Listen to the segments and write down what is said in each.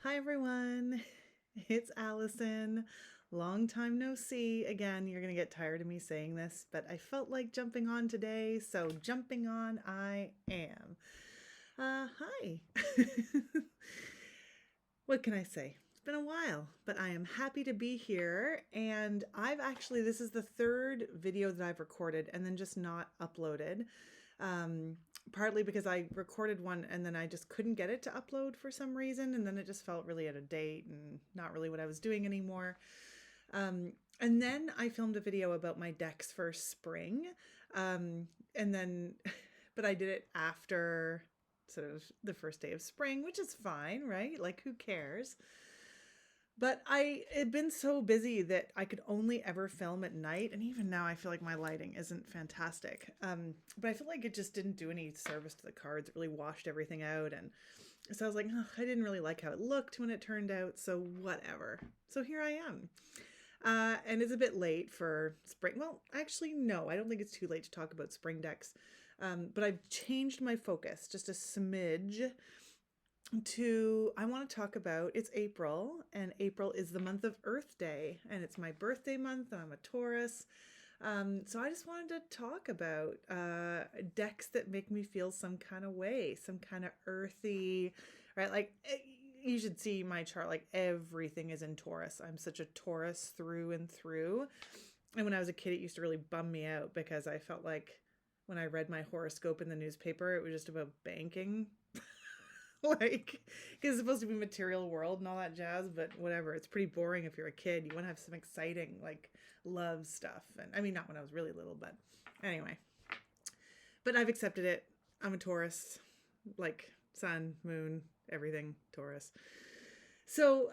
Hi everyone, it's Allison. Long time no see. Again, you're gonna get tired of me saying this, but I felt like jumping on today, so jumping on I am. Hi. What can I say? It's been a while, but I am happy to be here. And this is the third video that I've recorded and then just not uploaded. Partly because I recorded one and then I just couldn't get it to upload for some reason. And then it just felt really out of date and not really what I was doing anymore. And then I filmed a video about my decks for spring. But I did it after sort of the first day of spring, which is fine, right? Like, who cares? But I had been so busy that I could only ever film at night. And even now I feel like my lighting isn't fantastic. But I feel like it just didn't do any service to the cards. It really washed everything out. And so I was like, oh, I didn't really like how it looked when it turned out. So whatever. So here I am. And it's a bit late for spring. Well, actually, no, I don't think it's too late to talk about spring decks. But I've changed my focus just a smidge to, I want to talk about, it's April, and April is the month of Earth Day, and it's my birthday month, and I'm a Taurus. So I just wanted to talk about decks that make me feel some kind of way, some kind of earthy, right? Like, you should see my chart, like everything is in Taurus. I'm such a Taurus through and through. And when I was a kid, it used to really bum me out because I felt like when I read my horoscope in the newspaper, it was just about banking. Like, because it's supposed to be material world and all that jazz, but whatever. It's pretty boring if you're a kid. You want to have some exciting, like, love stuff. And I mean, not when I was really little, but anyway. But I've accepted it. I'm a Taurus, like sun, moon, everything Taurus. So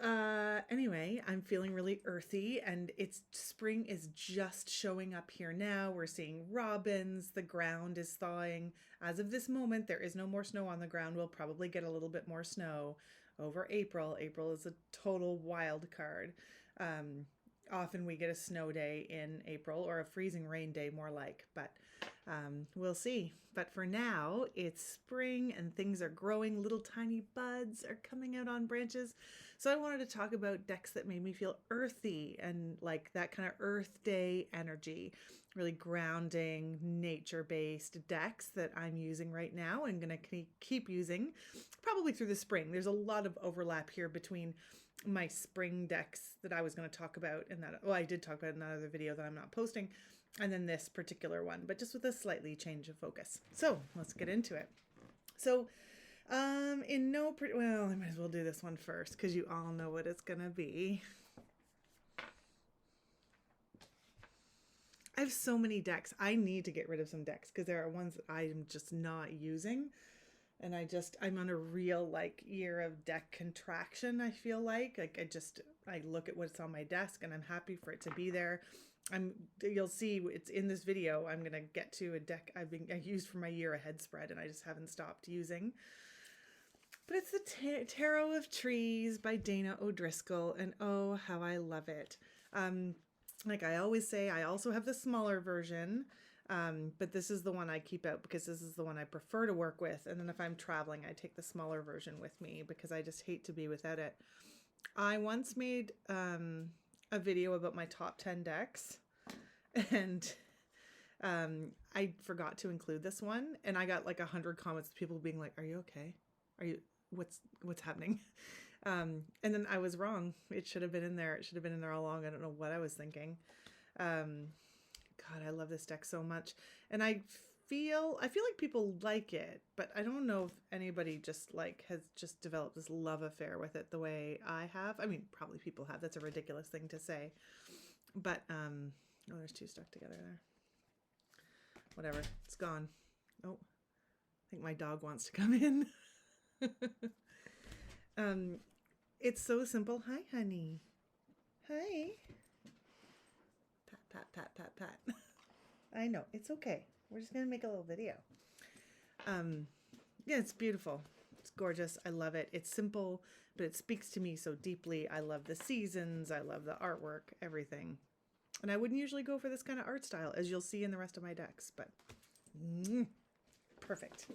anyway, I'm feeling really earthy, and spring is just showing up here now. We're seeing robins. The ground is thawing. As of this moment, there is no more snow on the ground. We'll probably get a little bit more snow over April. April is a total wild card. Often we get a snow day in April, or a freezing rain day more like, but we'll see. But for now, it's spring and things are growing. Little tiny buds are coming out on branches. So I wanted to talk about decks that made me feel earthy and like that kind of Earth Day energy, really grounding, nature-based decks that I'm using right now and going to keep using probably through the spring. There's a lot of overlap here between my spring decks that I was going to talk about in that, well, I did talk about in that other video that I'm not posting, and then this particular one, but just with a slightly change of focus. So let's get into it. So well, I might as well do this one first because you all know what it's gonna be. I have so many decks. I need to get rid of some decks because there are ones that I'm just not using. And I'm on a real like year of deck contraction. I feel like I look at what's on my desk and I'm happy for it to be there. You'll see it's in this video. I'm going to get to a deck I used for my year ahead spread and I just haven't stopped using. But it's the Tarot of Trees by Dana O'Driscoll, and oh, how I love it. Like I always say, I also have the smaller version, but this is the one I keep out because this is the one I prefer to work with. And then if I'm traveling, I take the smaller version with me because I just hate to be without it. I once made a video about my top 10 decks, and I forgot to include this one, and I got like 100 comments of people being like, "Are you okay? What's happening?" And then I was wrong. It should have been in there. It should have been in there all along. I don't know what I was thinking. God, I love this deck so much, and I feel like people like it, but I don't know if anybody just like has just developed this love affair with it the way I have. I mean, probably people have. That's a ridiculous thing to say, but oh, there's two stuck together there. Whatever, it's gone. Oh, I think my dog wants to come in. It's so simple. Hi, honey. Hi. Pat, pat, pat, pat, pat. I know, it's okay. We're just gonna make a little video. Yeah, it's beautiful. It's gorgeous. I love it. It's simple, but it speaks to me so deeply. I love the seasons. I love the artwork, everything. And I wouldn't usually go for this kind of art style, as you'll see in the rest of my decks, but perfect.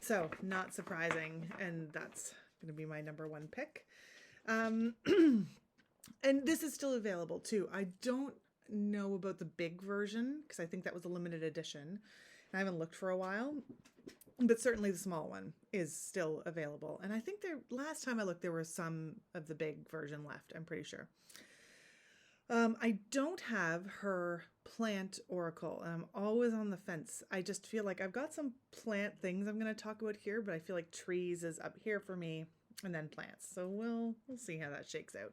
So, not surprising, and that's going to be my number one pick. And this is still available too. I don't know about the big version because I think that was a limited edition. I haven't looked for a while, but certainly the small one is still available. And I think last time I looked, there were some of the big version left, I'm pretty sure. I don't have her plant oracle, and I'm always on the fence. I just feel like I've got some plant things I'm going to talk about here, but I feel like trees is up here for me, and then plants. So we'll see how that shakes out.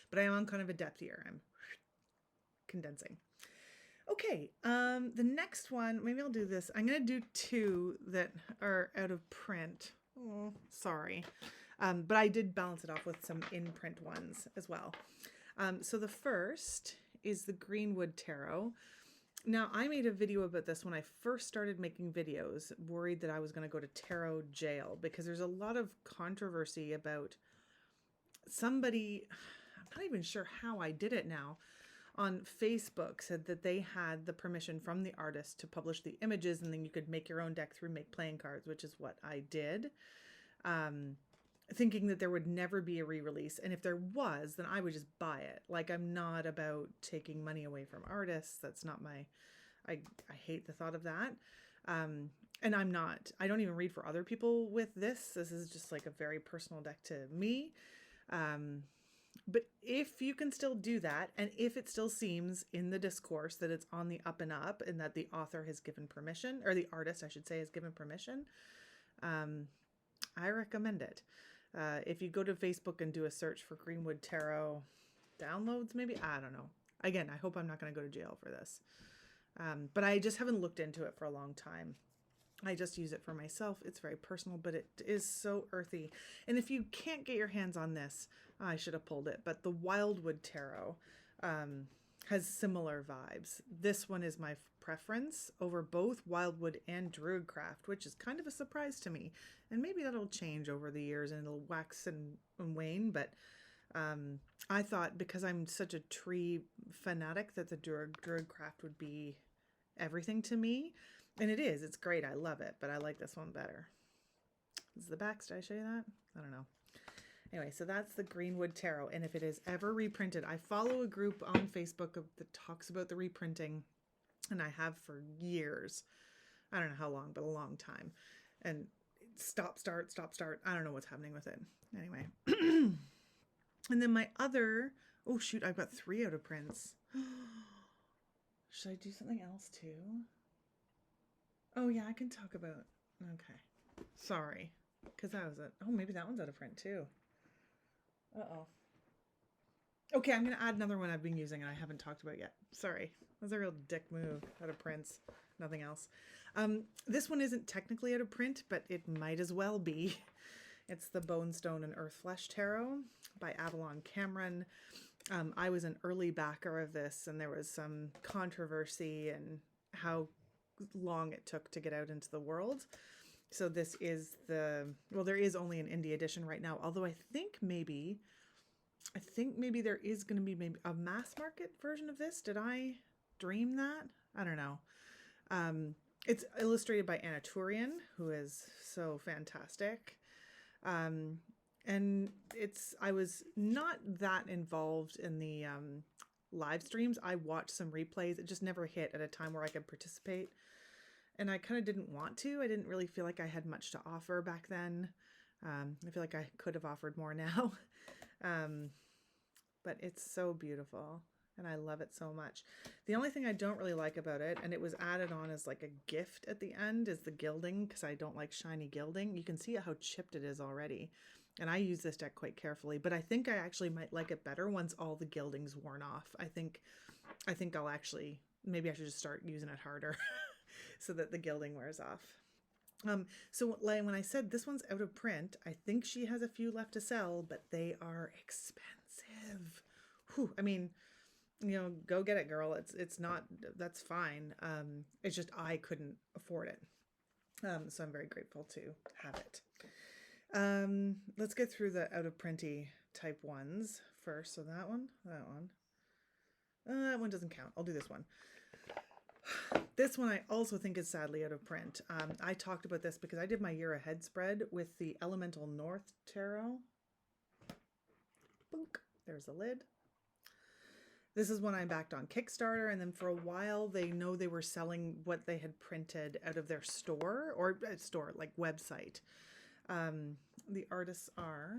But I am on kind of a depth here. I'm condensing. Okay, the next one, maybe I'll do this. I'm going to do two that are out of print. Oh, sorry. But I did balance it off with some in-print ones as well. So the first is the Greenwood Tarot. Now, I made a video about this when I first started making videos, worried that I was going to go to tarot jail because there's a lot of controversy about somebody, I'm not even sure how I did it now, on Facebook said that they had the permission from the artist to publish the images and then you could make your own deck through Make Playing Cards, which is what I did. Thinking that there would never be a re-release. And if there was, then I would just buy it. Like, I'm not about taking money away from artists. That's not my, I hate the thought of that. And I don't even read for other people with this. This is just like a very personal deck to me. But if you can still do that, and if it still seems in the discourse that it's on the up and up and that the author has given permission, or the artist, I should say, has given permission, I recommend it. If you go to Facebook and do a search for Greenwood Tarot downloads, maybe, I don't know. Again, I hope I'm not going to go to jail for this. But I just haven't looked into it for a long time. I just use it for myself. It's very personal, but it is so earthy. And if you can't get your hands on this, I should have pulled it, but the Wildwood Tarot has similar vibes. This one is my preference over both Wildwood and Druidcraft, which is kind of a surprise to me. And maybe that'll change over the years and it'll wax and wane, but I thought because I'm such a tree fanatic that the Druidcraft would be everything to me. And it is. It's great. I love it, but I like this one better. This is the backs. Did I show you that? I don't know. Anyway, so that's the Greenwood Tarot. And if it is ever reprinted, I follow a group on Facebook that talks about the reprinting, and I have for years. I don't know how long, but a long time. And stop, start. I don't know what's happening with it. Anyway. And then my other, oh shoot, I've got 3 out of prints. Should I do something else too? Oh yeah, I can talk about, okay. Sorry. Because that was it. Oh, maybe that one's out of print too. Uh-oh. Okay, I'm going to add another one I've been using and I haven't talked about yet. Sorry. That's a real dick move. Out of prints. Nothing else. This one isn't technically out of print, but it might as well be. It's the Bone Stone and Earthflesh Tarot by Avalon Cameron. I was an early backer of this and there was some controversy and how long it took to get out into the world. So this is well, there is only an indie edition right now, although I think maybe there is going to be maybe a mass market version of this. Did I dream that? I don't know. It's illustrated by Anna Turian, who is so fantastic. And I was not that involved in the live streams. I watched some replays. It just never hit at a time where I could participate. And I kind of didn't want to. I didn't really feel like I had much to offer back then. I feel like I could have offered more now. But it's so beautiful. And I love it so much. The only thing I don't really like about it, and it was added on as like a gift at the end, is the gilding, because I don't like shiny gilding. You can see how chipped it is already. And I use this deck quite carefully. But I think I actually might like it better once all the gilding's worn off. I think I'll actually, maybe I should just start using it harder. So that the gilding wears off. So like when I said this one's out of print, I think she has a few left to sell, but they are expensive. Whew, I mean, go get it, girl. It's not, that's fine. It's just I couldn't afford it. So I'm very grateful to have it. Let's get through the out of printy type ones first. So that one. That one doesn't count. I'll do this one. This one I also think is sadly out of print. I talked about this because I did my year ahead spread with the Elemental North Tarot. Boink. There's the lid. This is one I backed on Kickstarter, and then for a while they know they were selling what they had printed out of their store, or store, like website. The artists are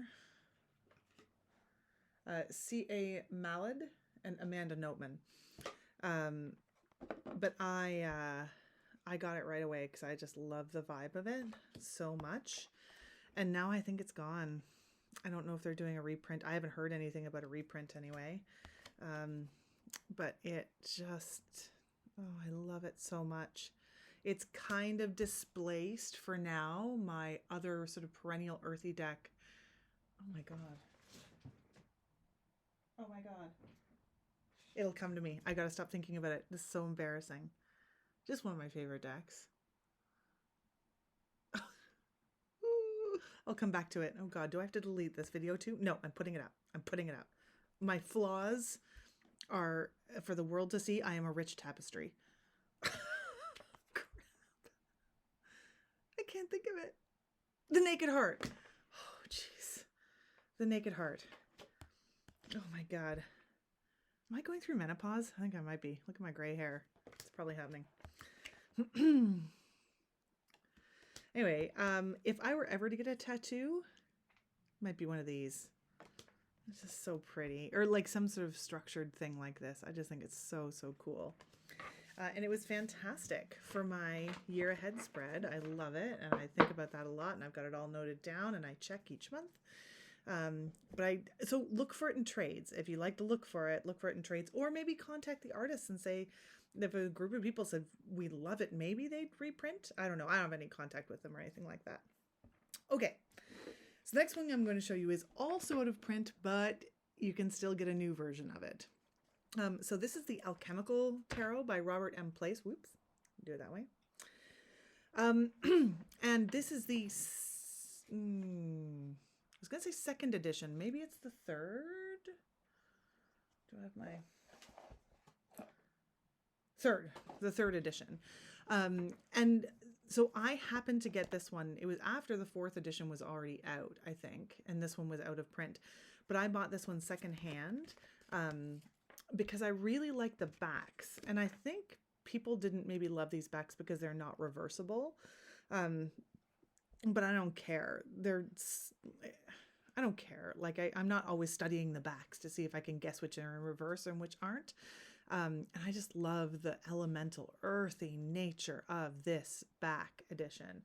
C.A. Mallad and Amanda Notman. But I got it right away because I just love the vibe of it so much. And now I think it's gone. I don't know if they're doing a reprint. I haven't heard anything about a reprint anyway. But it just, oh, I love it so much. It's kind of displaced for now my other sort of perennial earthy deck. Oh my God. Oh my God. It'll come to me. I gotta stop thinking about it. This is so embarrassing. Just one of my favorite decks. I'll come back to it. Oh God, do I have to delete this video too? No, I'm putting it up. I'm putting it up. My flaws are for the world to see. I am a rich tapestry. Crap. I can't think of it. The Naked Heart. Oh, jeez. The Naked Heart. Oh my God. Am I going through menopause? I think I might be. Look at my gray hair. It's probably happening. Anyway, if I were ever to get a tattoo, it might be one of these. It's just so pretty. Or like some sort of structured thing like this. I just think it's so, so cool. And it was fantastic for my year ahead spread. I love it. And I think about that a lot. And I've got it all noted down and I check each month. So look for it in trades. If you like to look for it in trades, or maybe contact the artists and say, if a group of people said, we love it, maybe they'd reprint. I don't know. I don't have any contact with them or anything like that. Okay. So the next one I'm going to show you is also out of print, but you can still get a new version of it. So this is the Alchemical Tarot by Robert M. Place. Whoops. Do it that way. And this is the, I was going to say second edition. Maybe it's the third. Do I have my the third edition. And so I happened to get this one. It was after the fourth edition was already out, I think. And this one was out of print. But I bought this one secondhand because I really like the backs. And I think people didn't maybe love these backs because they're not reversible. But I don't care. I don't care. Like I'm not always studying the backs to see if I can guess which are in reverse and which aren't. And I just love the elemental earthy nature of this back edition.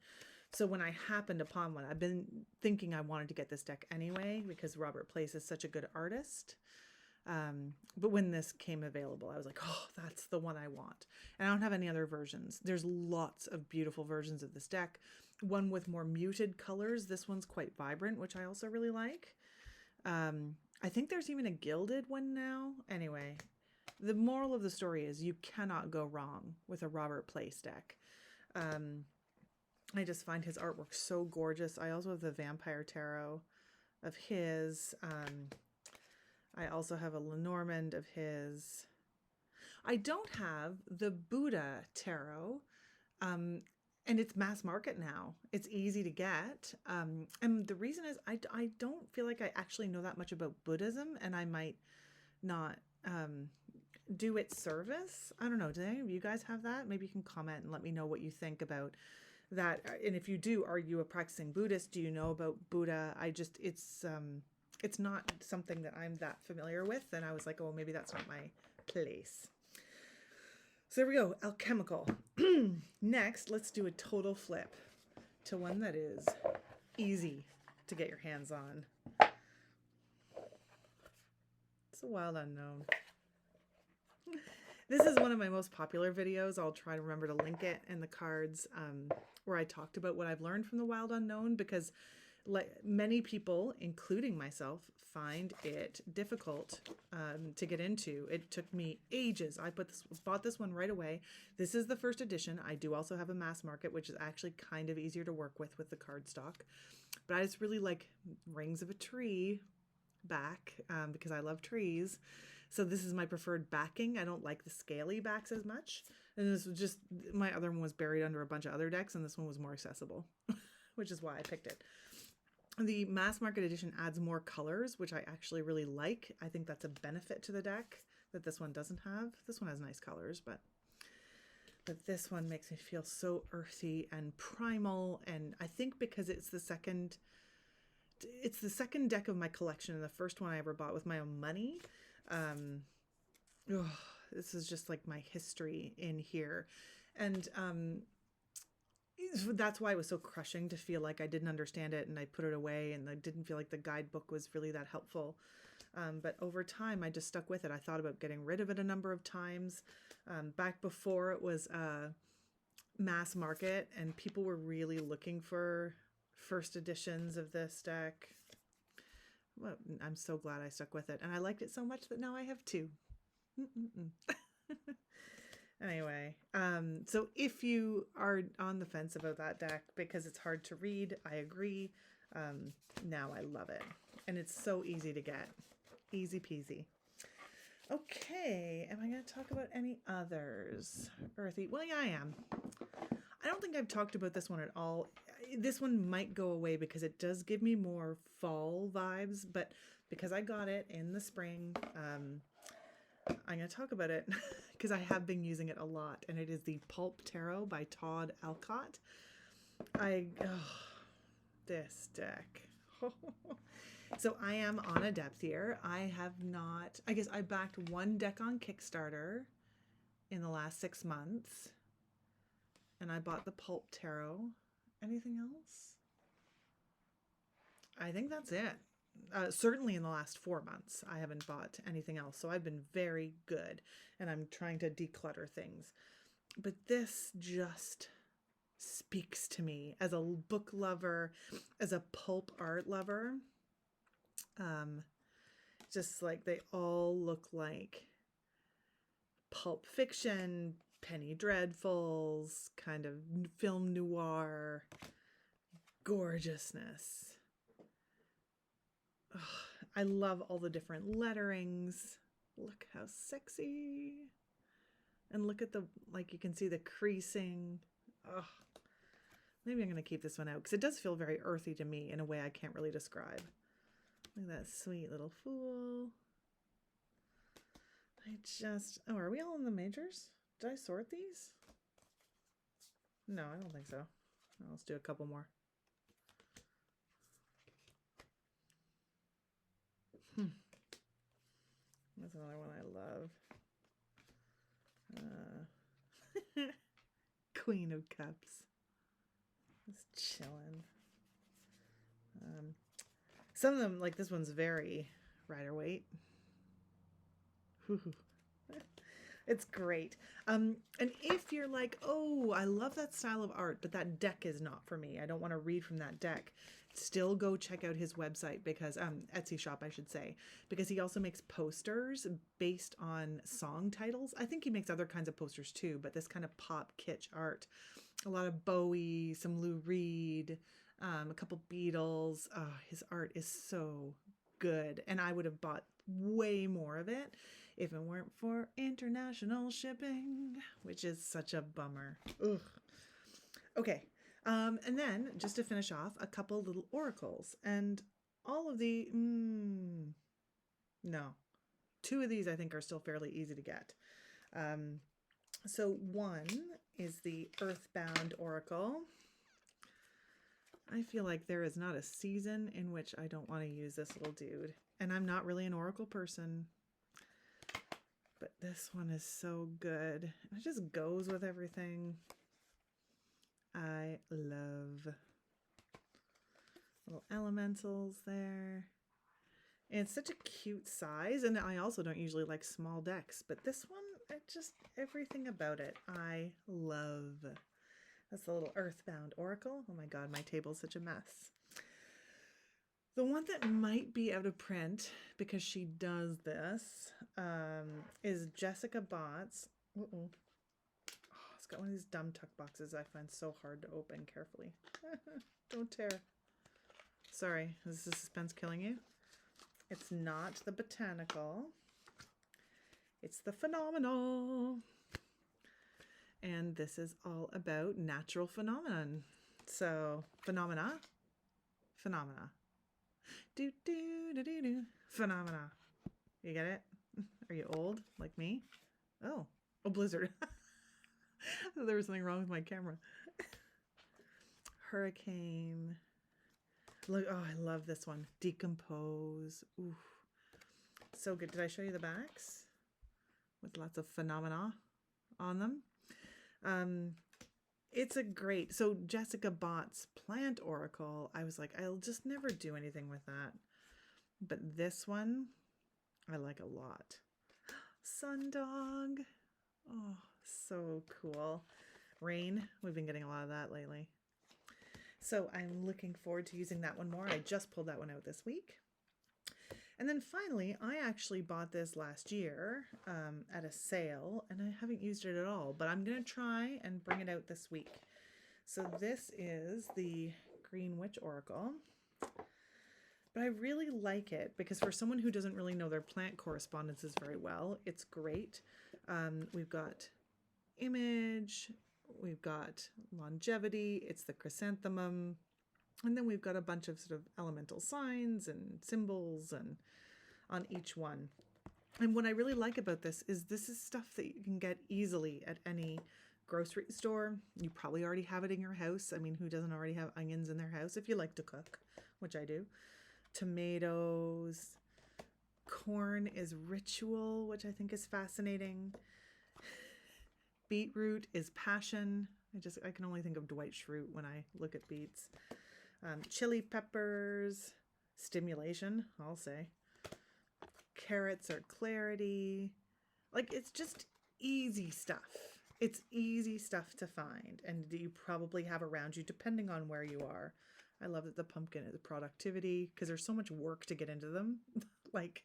So when I happened upon one, I've been thinking I wanted to get this deck anyway because Robert Place is such a good artist. But when this came available, I was like, oh, that's the one I want. And I don't have any other versions. There's lots of beautiful versions of this deck. One with more muted colors. This one's quite vibrant, which I also really like. I think there's even a gilded one now. Anyway, the moral of the story is you cannot go wrong with a Robert Place deck. I just find his artwork so gorgeous. I also have the Vampire Tarot of his. I also have a Lenormand of his. I don't have the Buddha Tarot, and it's mass market now. It's easy to get. And the reason is I don't feel like I actually know that much about Buddhism, and I might not do it service. I don't know. Do any of you guys have that? Maybe you can comment and let me know what you think about that. And if you do, are you a practicing Buddhist? Do you know about Buddha? It's not something that I'm that familiar with. And I was like, oh, maybe that's not my place. So there we go. Alchemical. Next, let's do a total flip to one that is easy to get your hands on. It's a Wild Unknown. This is one of my most popular videos. I'll try to remember to link it in the cards where I talked about what I've learned from the Wild Unknown, because like many people, including myself, find it difficult to get into. It took me ages. I bought this one right away. This is the first edition. I do also have a mass market, which is actually kind of easier to work with the cardstock. But I just really like Rings of a Tree, back because I love trees. So this is my preferred backing. I don't like the scaly backs as much. And this was just, my other one was buried under a bunch of other decks, and this one was more accessible, which is why I picked it. The mass market edition adds more colors, which I actually really like. I think that's a benefit to the deck that this one doesn't have. This one has nice colors, but this one makes me feel so earthy and primal. And I think because it's the second deck of my collection and the first one I ever bought with my own money. This is just like my history in here. And that's why it was so crushing to feel like I didn't understand it and I put it away and I didn't feel like the guidebook was really that helpful. But over time, I just stuck with it. I thought about getting rid of it a number of times. Back before it was mass market and people were really looking for first editions of this deck. Well, I'm so glad I stuck with it. And I liked it so much that now I have two. Anyway, so if you are on the fence about that deck because it's hard to read, I agree. Now I love it. And it's so easy to get. Easy peasy. Okay, am I going to talk about any others? Earthy. Well, yeah, I am. I don't think I've talked about this one at all. This one might go away because it does give me more fall vibes, but because I got it in the spring, I'm going to talk about it because I have been using it a lot, and it is the Pulp Tarot by Todd Alcott. This deck. So I am on a depth here. I guess I backed one deck on Kickstarter in the last 6 months, and I bought the Pulp Tarot. Anything else? I think that's it. Certainly in the last 4 months, I haven't bought anything else. So I've been very good, and I'm trying to declutter things. But this just speaks to me as a book lover, as a pulp art lover. Just like they all look like pulp fiction, penny dreadfuls, kind of film noir gorgeousness. Oh, I love all the different letterings. Look how sexy. And look at the, like you can see the creasing. Oh, maybe I'm going to keep this one out because it does feel very earthy to me in a way I can't really describe. Look at that sweet little fool. Oh, are we all in the majors? Did I sort these? No, I don't think so. Let's do a couple more. That's another one I love. Queen of Cups. Just chilling. Some of them, like this one's very Rider-Waite. It's great. And if you're like, oh, I love that style of art, but that deck is not for me, I don't want to read from that deck, still go check out his website, because Etsy shop, I should say, because he also makes posters based on song titles. I think he makes other kinds of posters too, but this kind of pop kitsch art. A lot of Bowie, some Lou Reed, a couple Beatles. Oh, his art is so good. And I would have bought way more of it if it weren't for international shipping, which is such a bummer. Ugh. Okay. And then just to finish off, a couple little oracles, and all of the, no, 2 of these I think are still fairly easy to get. So one is the Earthbound Oracle. I feel like there is not a season in which I don't want to use this little dude. And I'm not really an oracle person, but this one is so good. It just goes with everything. I love little elementals there. And it's such a cute size, and I also don't usually like small decks, but this one, everything about it, I love. That's the little Earthbound Oracle. Oh my god, my table's such a mess. The one that might be out of print, because she does this, is Jessica Bott's. Oh, it's got one of these dumb tuck boxes I find so hard to open carefully. Don't tear. Sorry, is the suspense killing you? It's not the botanical. It's the phenomenal. And this is all about natural phenomenon. So, phenomena. Do, do, do, do, do. Phenomena. You get it? Are you old like me? Oh, blizzard. There was something wrong with my camera. Hurricane. Look, oh, I love this one. Decompose. Ooh, so good. Did I show you the backs? With lots of phenomena on them. It's a great, so Jessica Bott's Plant Oracle, I was like, I'll just never do anything with that. But this one, I like a lot. Sundog. Oh, so cool. Rain, we've been getting a lot of that lately. So I'm looking forward to using that one more. I just pulled that one out this week. And then finally, I actually bought this last year at a sale, and I haven't used it at all, but I'm going to try and bring it out this week. So this is the Greenwood Oracle. But I really like it because for someone who doesn't really know their plant correspondences very well, it's great. We've got image, we've got longevity, it's the chrysanthemum, and then we've got a bunch of sort of elemental signs and symbols and on each one. And what I really like about this is stuff that you can get easily at any grocery store. You probably already have it in your house. I mean, who doesn't already have onions in their house if you like to cook, which I do. Tomatoes. Corn is ritual, which I think is fascinating. Beetroot is passion. I can only think of Dwight Schrute when I look at beets. Chili peppers, stimulation, I'll say. Carrots are clarity. Like, it's just easy stuff. It's easy stuff to find and you probably have around you depending on where you are. I love that the pumpkin is productivity because there's so much work to get into them. Like,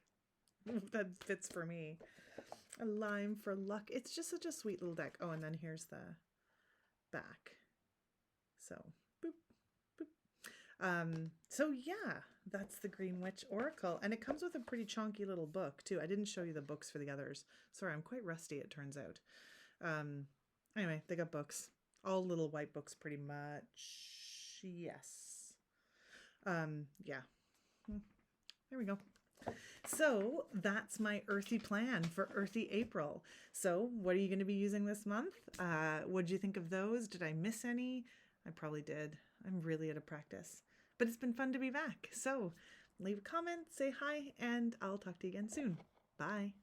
that fits for me. A lime for luck. It's just such a sweet little deck. Oh, and then here's the back. So, boop. So yeah, that's the Greenwood Oracle. And it comes with a pretty chunky little book too. I didn't show you the books for the others. Sorry, I'm quite rusty, it turns out. Anyway, they got books. All little white books pretty much. Yes. Yeah. There we go. So that's my earthy plan for Earthy April. So what are you going to be using this month? What did you think of those? Did I miss any? I probably did. I'm really out of practice. But it's been fun to be back. So leave a comment, say hi, and I'll talk to you again soon. Bye.